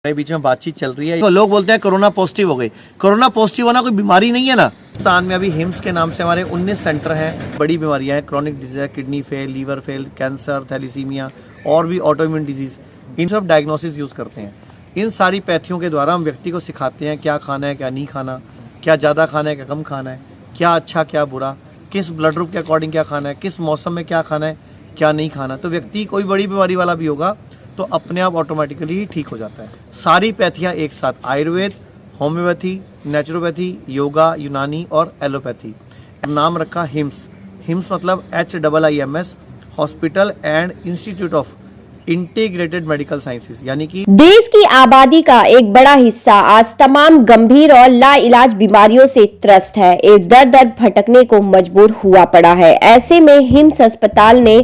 हमारे बीच में बातचीत चल रही है। तो लोग बोलते हैं कोरोना पॉजिटिव हो गई। कोरोना पॉजिटिव होना कोई बीमारी नहीं है ना। पाकिस्तान में अभी हिम्स के नाम से हमारे 19 सेंटर हैं। बड़ी बीमारियां हैं, chronic disease, kidney fail, liver fail, cancer, thalassaemia और भी ऑटोइम्यून डिजीज। इन सब डायग्नोसिस यूज़ करते हैं। इन सारी पैथियों के द्वारा हम व्यक्ति को सिखाते हैं क्या खाना है, क्या नहीं खाना, क्या ज़्यादा खाना है, क्या कम खाना है, क्या अच्छा क्या बुरा, किस ब्लड ग्रुप के अकॉर्डिंग क्या खाना है, किस मौसम में क्या खाना है, क्या नहीं खाना। तो व्यक्ति कोई बड़ी बीमारी वाला भी होगा तो अपने आप ऑटोमेटिकली ही ठीक हो जाता है। सारी पैथियाँ एक साथ, आयुर्वेद, होम्योपैथी, नेचुरोपैथी, योगा, यूनानी और एलोपैथी। नाम रखा हिम्स। हिम्स मतलब HIIMS, hospital and institute of integrated medical sciences, यानी कि देश की आबादी का एक बड़ा हिस्सा आज तमाम गंभीर और लाइलाज बीमारियों से त्रस्त है, एक दर दर भटकने को मजबूर हुआ पड़ा है। ऐसे में हिम्स अस्पताल ने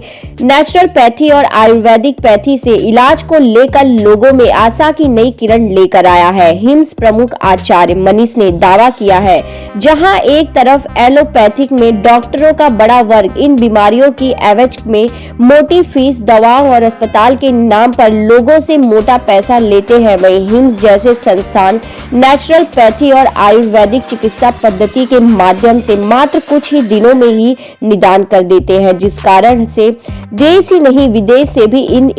नेचुरोपैथी और आयुर्वेदिक पैथी से इलाज को लेकर लोगों में आशा की नई किरण लेकर आया है। हिम्स प्रमुख आचार्य मनीष ने दावा किया है, जहां एक तरफ एलोपैथिक में डॉक्टरों का बड़ा वर्ग इन बीमारियों की एवज में मोटी फीस, दवाओं और अस्पताल के नाम पर लोगों से मोटा पैसा लेते हैं, वहीं हिम्स जैसे संस्थान नेचुरोपैथी और आयुर्वेदिक चिकित्सा पद्धति के माध्यम से मात्र कुछ ही दिनों में ही निदान कर देते हैं, जिस कारण से देश ही नहीं विदेश से भी इन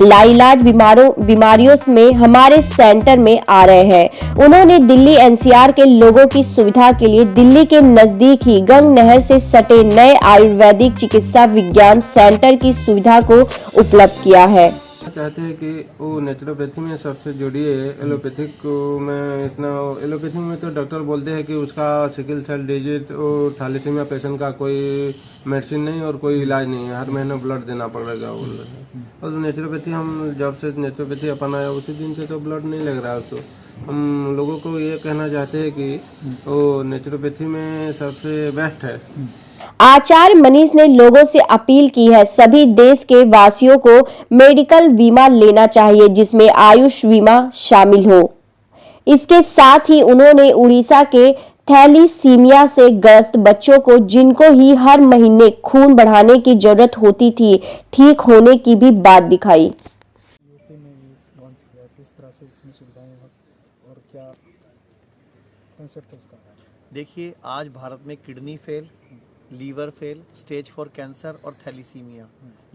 लाइलाज बीमारियों में हमारे सेंटर में आ रहे हैं। उन्होंने दिल्ली NCR के लोगों की सुविधा के लिए दिल्ली के नजदीक ही गंग नहर से सटे नए आयुर्वेदिक चिकित्सा विज्ञान सेंटर की सुविधा को उपलब्ध किया है। चाहते हैं कि वो नेचुरोपैथी में सबसे जुड़िए। एलोपैथिक को में इतना, एलोपैथी में तो डॉक्टर बोलते हैं कि उसका सिकल सेल डिजीज और थैलेसीमिया पेशेंट का कोई मेडिसिन नहीं और कोई इलाज नहीं है, हर महीने ब्लड देना पड़ेगा बोल रहे हैं। और नेचुरोपैथी हम जब से नेचुरोपैथी अपनाया उसी दिन से तो ब्लड नहीं लग रहा है उसको। हम लोगों को ये कहना चाहते हैं कि वो नेचुरोपैथी में सबसे बेस्ट है। आचार्य मनीष ने लोगों से अपील की है, सभी देश के वासियों को मेडिकल बीमा लेना चाहिए, जिसमें आयुष बीमा शामिल हो। इसके साथ ही उन्होंने उड़ीसा के थैलीसीमिया से ग्रस्त बच्चों को, जिनको ही हर महीने खून बढ़ाने की जरूरत होती थी, ठीक होने की भी बात दिखाई। किस तरह से इसमें सुविधाएं और क्या कंसेप्ट है इसका? देखिए, आज भारत में kidney fail, liver fail, stage 4 cancer और थैलीसीमिया,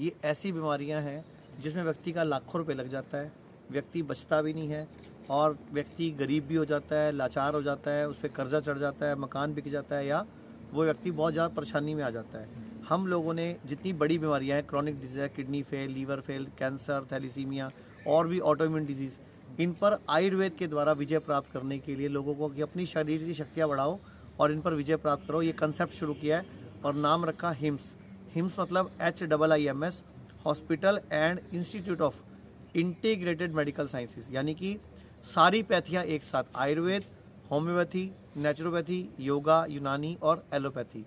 ये ऐसी बीमारियां हैं जिसमें व्यक्ति का लाखों रुपए लग जाता है, व्यक्ति बचता भी नहीं है और व्यक्ति गरीब भी हो जाता है, लाचार हो जाता है, उस पर कर्जा चढ़ जाता है, मकान बिक जाता है या वो व्यक्ति बहुत ज़्यादा परेशानी में आ जाता है। हम लोगों ने जितनी बड़ी बीमारियां हैं, chronic disease, kidney fail, liver fail, cancer, thalassaemia और भी ऑटोइम्यून डिजीज़, इन पर आयुर्वेद के द्वारा विजय प्राप्त करने के लिए लोगों को कि अपनी शरीर की शक्तियाँ बढ़ाओ और इन पर विजय प्राप्त करो, ये कंसेप्ट शुरू किया है और नाम रखा हिम्स। हिम्स मतलब HIIMS, hospital and institute of integrated medical sciences, यानी कि सारी पैथियाँ एक साथ, आयुर्वेद, होम्योपैथी, नेचुरोपैथी, योगा, यूनानी और एलोपैथी।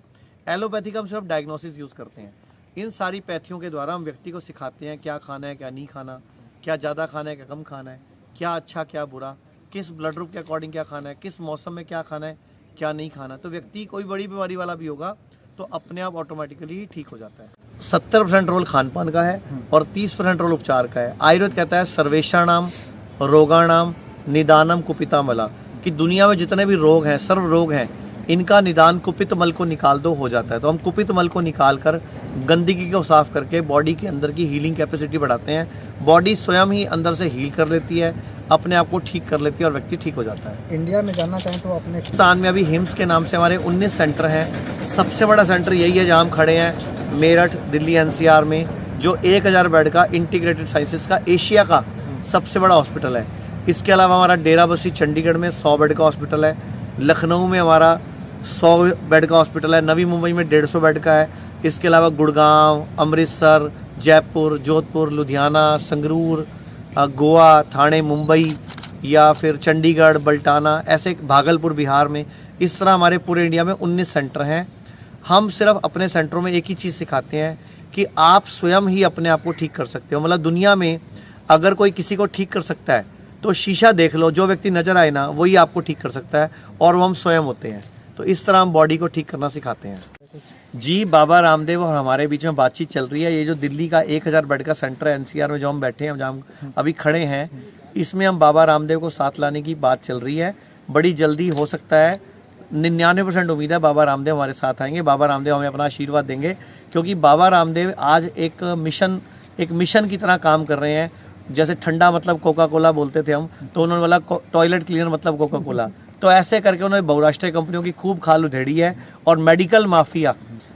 एलोपैथी का हम सिर्फ डायग्नोसिस यूज़ करते हैं। इन सारी पैथियों के द्वारा हम व्यक्ति को सिखाते हैं क्या खाना है, क्या नहीं खाना, क्या ज़्यादा खाना है, क्या कम खाना है, क्या अच्छा क्या बुरा, किस ब्लड ग्रुप के अकॉर्डिंग क्या खाना है, किस मौसम में क्या खाना है, क्या नहीं खाना। तो व्यक्ति कोई बड़ी बीमारी वाला भी होगा तो अपने आप ऑटोमेटिकली ही ठीक हो जाता है। 70% रोल खान पान का है और 30% रोल उपचार का है। आयुर्वेद कहता है सर्वेषाणाम रोगाणाम निदानम कुपितामला, कि दुनिया में जितने भी रोग हैं, सर्व रोग हैं, इनका निदान कुपित मल को निकाल दो हो जाता है। तो हम कुपित मल को निकाल कर गंदगी को साफ करके बॉडी के अंदर की हीलिंग कैपेसिटी बढ़ाते हैं। बॉडी स्वयं ही अंदर से हील कर लेती है, अपने आप को ठीक कर लेती है और व्यक्ति ठीक हो जाता है। इंडिया में जानना चाहें तो अपने पाकिस्तान में अभी हिम्स के नाम से हमारे 19 सेंटर हैं। सबसे बड़ा सेंटर यही है जहाँ हम खड़े हैं, मेरठ दिल्ली NCR में, जो 1000 बेड का इंटीग्रेटेड साइंसेज का एशिया का सबसे बड़ा हॉस्पिटल है। इसके अलावा हमारा डेराबस्सी चंडीगढ़ में 100 बेड का हॉस्पिटल है, लखनऊ में हमारा 100 बेड का हॉस्पिटल है, नवी मुंबई में 150 बेड का है। इसके अलावा गुड़गांव, अमृतसर, जयपुर, जोधपुर, लुधियाना, संगरूर, गोवा, ठाणे, मुंबई या फिर चंडीगढ़, बल्टाना, ऐसे भागलपुर बिहार में, इस तरह हमारे पूरे इंडिया में 19 सेंटर हैं। हम सिर्फ अपने सेंटरों में एक ही चीज़ सिखाते हैं कि आप स्वयं ही अपने आप को ठीक कर सकते हो। मतलब दुनिया में अगर कोई किसी को ठीक कर सकता है तो शीशा देख लो, जो व्यक्ति नज़र आए ना वही आपको ठीक कर सकता है और वो हम स्वयं होते हैं। तो इस तरह हम बॉडी को ठीक करना सिखाते हैं। जी, बाबा रामदेव और हमारे बीच में बातचीत चल रही है। ये जो दिल्ली का 1000 बेड का सेंटर है NCR में, जो हम बैठे हैं, जहाँ हम अभी खड़े हैं, इसमें हम बाबा रामदेव को साथ लाने की बात चल रही है। बड़ी जल्दी हो सकता है, 99% उम्मीद है बाबा रामदेव हमारे साथ आएंगे। बाबा रामदेव हमें अपना आशीर्वाद देंगे, क्योंकि बाबा रामदेव आज एक मिशन की तरह काम कर रहे हैं। जैसे ठंडा मतलब कोका कोला बोलते थे हम, तो उन्होंने बोला टॉयलेट क्लीनर मतलब कोका कोला। तो ऐसे करके उन्होंने बहुराष्ट्रीय कंपनियों की खूब खाल उधेड़ी है, और मेडिकल माफिया,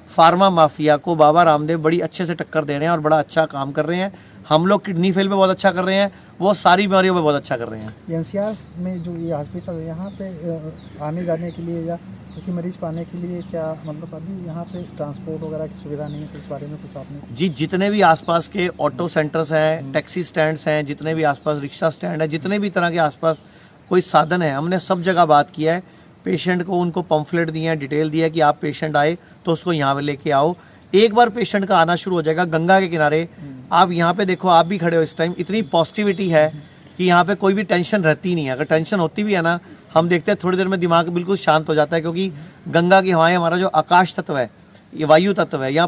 फार्मा माफिया को बाबा रामदेव बड़ी अच्छे से टक्कर दे रहे हैं और बड़ा अच्छा काम कर रहे हैं। हम लोग किडनी फेल पे बहुत अच्छा कर रहे हैं, वो सारी बीमारियों पे बहुत अच्छा कर रहे हैं। एनसीआर में जो ये हॉस्पिटल है, यहाँ पे आने जाने के लिए या किसी मरीज को आने के लिए क्या मतलब अभी यहाँ पे ट्रांसपोर्ट वगैरह की सुविधा नहीं है, तो इस बारे में कुछ आपने? जी, जितने भी आसपास के ऑटो सेंटर्स हैं, टैक्सी स्टैंड्स हैं, जितने भी आसपास रिक्शा स्टैंड है, जितने भी तरह के आसपास कोई साधन है, हमने सब जगह बात किया है। पेशेंट को उनको पम्फलेट दिए हैं, डिटेल दिया है कि आप पेशेंट आए तो उसको यहाँ पे लेके आओ। एक बार पेशेंट का आना शुरू हो जाएगा गंगा के किनारे, आप यहाँ पे देखो, आप भी खड़े हो इस टाइम, इतनी पॉजिटिविटी है कि यहाँ पे कोई भी टेंशन रहती नहीं है। अगर टेंशन होती भी है ना, हम देखते हैं थोड़ी देर में दिमाग बिल्कुल शांत हो जाता है, क्योंकि गंगा की हवाएं, हमारा जो आकाश तत्व है, ये वायु तत्व है, यहाँ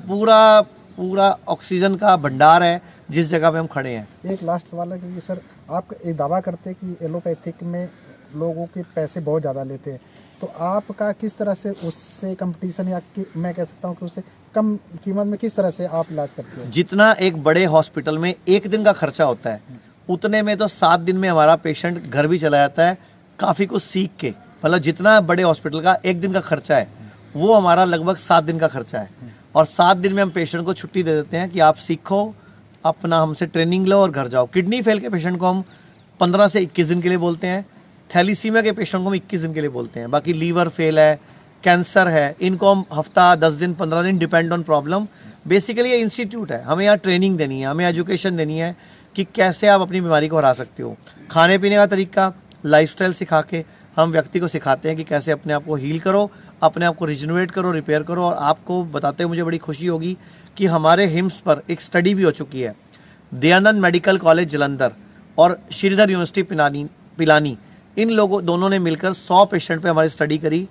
पूरा ऑक्सीजन का भंडार है जिस जगह पे हम खड़े हैं। एक लास्ट सवाल है कि सर, आप एक दावा करते हैं कि एलोपैथिक में लोगों के पैसे बहुत ज़्यादा लेते हैं, तो आपका किस तरह से उससे कंपटीशन, या मैं कह सकता हूँ कि उससे कम कीमत में किस तरह से आप इलाज करते हैं? जितना एक बड़े हॉस्पिटल में एक दिन का खर्चा होता है, उतने में तो 7 दिन में हमारा पेशेंट घर भी चला जाता है, काफ़ी कुछ सीख के। मतलब जितना बड़े हॉस्पिटल का एक दिन का खर्चा है, वो हमारा लगभग 7 दिन का खर्चा है। और 7 दिन में हम पेशेंट को छुट्टी दे देते हैं कि आप सीखो, अपना हमसे ट्रेनिंग लो और घर जाओ। किडनी फेल के पेशेंट को हम 15 से 21 दिन के लिए बोलते हैं, थैलीसीमिया के पेशेंट को हम 21 दिन के लिए बोलते हैं। बाकी लीवर फेल है, कैंसर है, इनको हम हफ्ता, 10 दिन, 15 दिन, डिपेंड ऑन प्रॉब्लम। बेसिकली ये इंस्टीट्यूट है, हमें यहाँ ट्रेनिंग देनी है, हमें एजुकेशन देनी है कि कैसे आप अपनी बीमारी को हरा सकते हो। खाने पीने का तरीका, लाइफस्टाइल सिखा के हम व्यक्ति को सिखाते हैं कि कैसे अपने आप को हील करो, अपने आप को रिजनरेट करो, रिपेयर करो। और आपको बताते हुए मुझे बड़ी खुशी होगी कि हमारे हिम्स पर एक स्टडी भी हो चुकी है। दयानंद मेडिकल कॉलेज जलंधर और श्रीधर यूनिवर्सिटी पिलानी, इन लोगों दोनों ने मिलकर 100 पेशेंट पे हमारी स्टडी करी।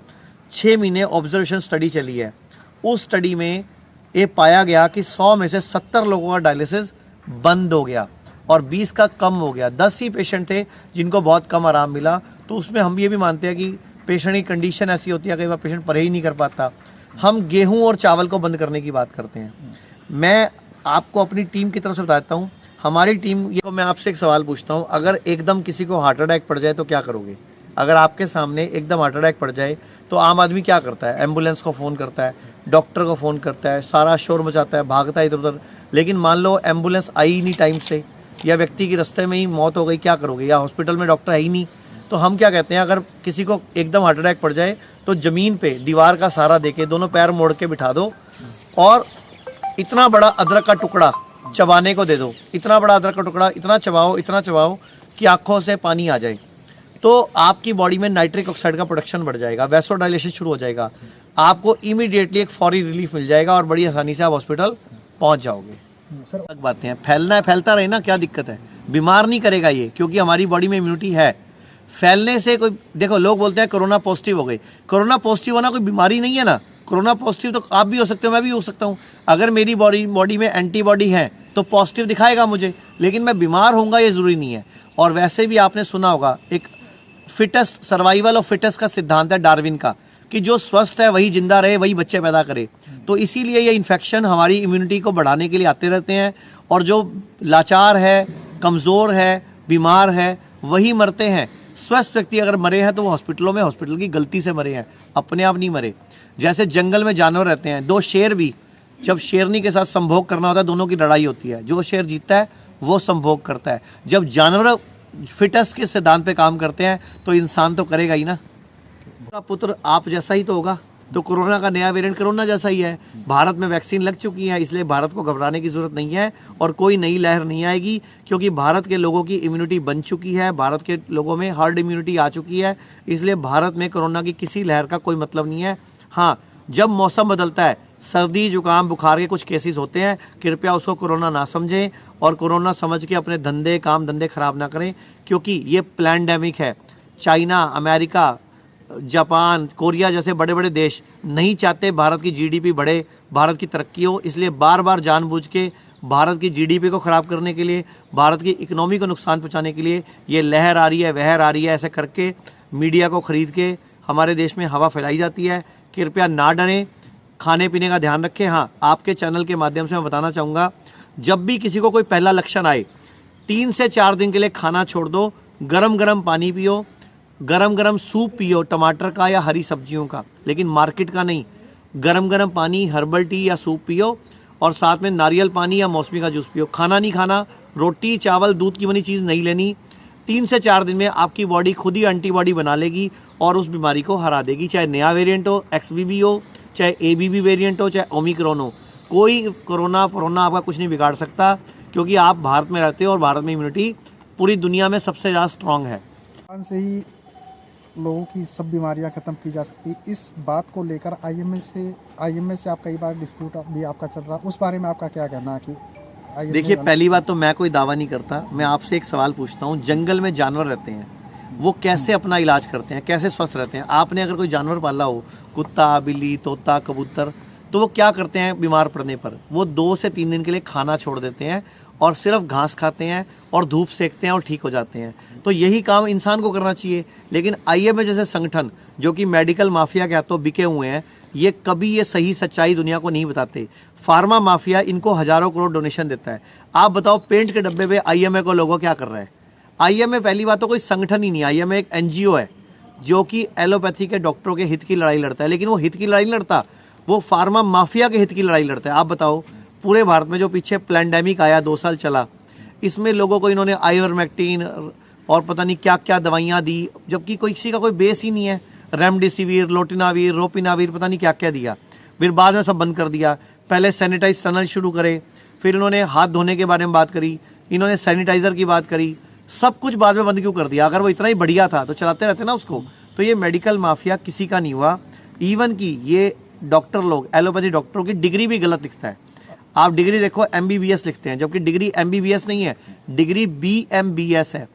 6 महीने ऑब्जर्वेशन स्टडी चली है। उस स्टडी में ये पाया गया कि 100 में से 70 लोगों का डायलिसिस बंद हो गया और 20 का कम हो गया। 10 ही पेशेंट थे जिनको बहुत कम आराम मिला। तो उसमें हम ये भी मानते हैं कि पेशेंट की कंडीशन ऐसी होती है, कई बार पेशेंट परहेज नहीं कर पाता। हम गेहूं और चावल को बंद करने की बात करते हैं। मैं आपको अपनी टीम की तरफ से बताता हूँ। हमारी टीम, ये मैं आपसे एक सवाल पूछता हूँ, अगर एकदम किसी को हार्ट अटैक पड़ जाए तो क्या करोगे? अगर आपके सामने एकदम हार्ट अटैक पड़ जाए तो आम आदमी क्या करता है? एम्बुलेंस को फ़ोन करता है, डॉक्टर को फ़ोन करता है, सारा शोर मचाता है, भागता है इधर उधर। लेकिन मान लो एम्बुलेंस आई ही नहीं टाइम से, या व्यक्ति की रास्ते में ही मौत हो गई, क्या करोगे? या हॉस्पिटल में डॉक्टर है ही नहीं। तो हम क्या कहते हैं, अगर किसी को एकदम हार्ट अटैक पड़ जाए तो ज़मीन पे दीवार का सहारा देके दोनों पैर मोड़ के बिठा दो और इतना बड़ा अदरक का टुकड़ा चबाने को दे दो। इतना बड़ा अदरक का टुकड़ा इतना चबाओ कि आँखों से पानी आ जाए। तो आपकी बॉडी में नाइट्रिक ऑक्साइड का प्रोडक्शन बढ़ जाएगा, वैसोडाइलेशन शुरू हो जाएगा, आपको इमीडिएटली एक फौरी रिलीफ मिल जाएगा और बड़ी आसानी से आप हॉस्पिटल पहुंच जाओगे। सर, अलग बातें हैं, फैलना है, फैलता रहे ना, क्या दिक्कत है? बीमार नहीं करेगा ये, क्योंकि हमारी बॉडी में इम्यूनिटी है। फैलने से कोई, देखो लोग बोलते हैं कोरोना पॉजिटिव हो गई। कोरोना पॉजिटिव होना कोई बीमारी नहीं है ना। कोरोना पॉजिटिव तो आप भी हो सकते हो, मैं भी हो सकता हूँ। अगर मेरी बॉडी में एंटीबॉडी है तो पॉजिटिव दिखाएगा मुझे, लेकिन मैं बीमार होऊंगा ये ज़रूरी नहीं है। और वैसे भी आपने सुना होगा, एक फिटेस्ट, सर्वाइवल ऑफ फिटेस्ट का सिद्धांत है डार्विन का, कि जो स्वस्थ है वही जिंदा रहे, वही बच्चे पैदा करे। तो इसीलिए ये इन्फेक्शन हमारी इम्यूनिटी को बढ़ाने के लिए आते रहते हैं, और जो लाचार है, कमज़ोर है, बीमार है, वही मरते हैं। स्वस्थ व्यक्ति अगर मरे हैं तो वो हॉस्पिटलों में, हॉस्पिटल की गलती से मरे हैं, अपने आप नहीं मरे। जैसे जंगल में जानवर रहते हैं, 2 शेर भी जब शेरनी के साथ संभोग करना होता है, दोनों की लड़ाई होती है, जो शेर जीतता है वो संभोग करता है। जब जानवर फिटनेस के सिद्धांत पे काम करते हैं तो इंसान तो करेगा ही ना। का पुत्र आप जैसा ही तो होगा। तो कोरोना का नया वेरिएंट कोरोना जैसा ही है। भारत में वैक्सीन लग चुकी है, इसलिए भारत को घबराने की ज़रूरत नहीं है और कोई नई लहर नहीं आएगी, क्योंकि भारत के लोगों की इम्यूनिटी बन चुकी है, भारत के लोगों में हर्ड इम्यूनिटी आ चुकी है। इसलिए भारत में कोरोना की किसी लहर का कोई मतलब नहीं है। हाँ, जब मौसम बदलता है, सर्दी जुकाम बुखार के कुछ केसेस होते हैं, कृपया उसको कोरोना ना समझें और कोरोना समझ के अपने काम धंधे ख़राब ना करें, क्योंकि ये प्लैंडेमिक है। चाइना, अमेरिका, जापान, कोरिया जैसे बड़े बड़े देश नहीं चाहते भारत की जीडीपी बढ़े, भारत की तरक्की हो, इसलिए बार बार जानबूझ के भारत की जीडीपी को ख़राब करने के लिए, भारत की इकोनॉमी को नुकसान पहुंचाने के लिए ये लहर आ रही है, वहर आ रही है, ऐसे करके मीडिया को ख़रीद के हमारे देश में हवा फैलाई जाती है। कृपया ना डरें, खाने पीने का ध्यान रखें। हाँ, आपके चैनल के माध्यम से मैं बताना चाहूँगा, जब भी किसी को कोई पहला लक्षण आए 3 से 4 दिन के लिए खाना छोड़ दो, गरम गरम पानी पियो, गरम गरम सूप पियो टमाटर का या हरी सब्जियों का, लेकिन मार्केट का नहीं। गरम गरम पानी, हर्बल टी या सूप पियो और साथ में नारियल पानी या मौसमी का जूस पियो। खाना नहीं खाना, रोटी चावल दूध की बनी चीज़ नहीं लेनी। 3 से 4 दिन में आपकी बॉडी खुद ही एंटीबॉडी बना लेगी और उस बीमारी को हरा देगी, चाहे नया वेरिएंट हो, XBB हो, चाहे ABB वेरिएंट हो, चाहे ओमिक्रॉन हो। कोई कोरोना आपका कुछ नहीं बिगाड़ सकता, क्योंकि आप भारत में रहते हो और भारत में इम्यूनिटी पूरी दुनिया में सबसे ज़्यादा स्ट्रांग है। खान से ही लोगों की सब बीमारियां खत्म की जा सकती। इस बात को लेकर IMA से आप कई बार डिस्प्यूट भी आपका चल रहा, उस बारे में आपका क्या कहना है कि IMA देखिए, पहली बात तो मैं कोई दावा नहीं करता, मैं आपसे एक सवाल पूछता हूँ। जंगल में जानवर रहते हैं, वो कैसे अपना इलाज करते हैं, कैसे स्वस्थ रहते हैं? आपने अगर कोई जानवर पाला हो, कुत्ता, बिल्ली, तोता, कबूतर, तो वो क्या करते हैं बीमार पड़ने पर? वो 2 से 3 दिन के लिए खाना छोड़ देते हैं और सिर्फ घास खाते हैं और धूप सेकते हैं और ठीक हो जाते हैं। तो यही काम इंसान को करना चाहिए। लेकिन IMA जैसे संगठन जो कि मेडिकल माफिया के हाथों बिके हुए हैं, ये कभी ये सही सच्चाई दुनिया को नहीं बताते। फार्मा माफिया इनको हज़ारों करोड़ डोनेशन देता है। आप बताओ, पेंट के डब्बे पे IMA को लोगों क्या कर रहा है? IMA पहली बात तो कोई संगठन ही नहीं, IMA एक NGO है जो कि एलोपैथी के डॉक्टरों के हित की लड़ाई लड़ता है। लेकिन वो हित की लड़ाई नहीं लड़ता, वो फार्मा माफिया के हित की लड़ाई लड़ता है। आप बताओ, पूरे भारत में जो पीछे पैंडेमिक आया 2 साल चला, इसमें लोगों को इन्होंने आइवरमेक्टिन और पता नहीं क्या क्या दवाइयाँ दी, जबकि कोई किसी का कोई बेस ही नहीं है। रेमडेसिविर, लोटिनाविर, रोपिनाविर, पता नहीं क्या क्या दिया, फिर बाद में सब बंद कर दिया। पहले सैनिटाइज टनल शुरू करे, फिर इन्होंने हाथ धोने के बारे में बात करी, इन्होंने सैनिटाइज़र की बात करी, सब कुछ बाद में बंद क्यों कर दिया? अगर वो इतना ही बढ़िया था तो चलाते रहते ना उसको। तो ये मेडिकल माफिया किसी का नहीं हुआ। इवन कि ये डॉक्टर लोग, एलोपैथी डॉक्टरों की डिग्री भी गलत लिखता है। आप डिग्री देखो MBBS लिखते हैं, जबकि डिग्री MBBS नहीं है, डिग्री BMBS है।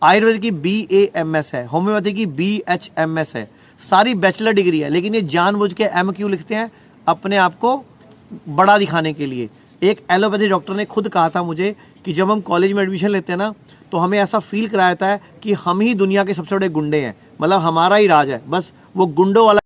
आयुर्वेद की BAMS है, होम्योपैथी की BHMS है, सारी बैचलर डिग्री है। लेकिन ये जानबूझ के M क्यों लिखते हैं? अपने आप को बड़ा दिखाने के लिए। एक एलोपैथी डॉक्टर ने खुद कहा था मुझे कि जब हम कॉलेज में एडमिशन लेते हैं ना, तो हमें ऐसा फील कराया जाता है कि हम ही दुनिया के सबसे बड़े गुंडे हैं, मतलब हमारा ही राज है। बस वो गुंडों वाला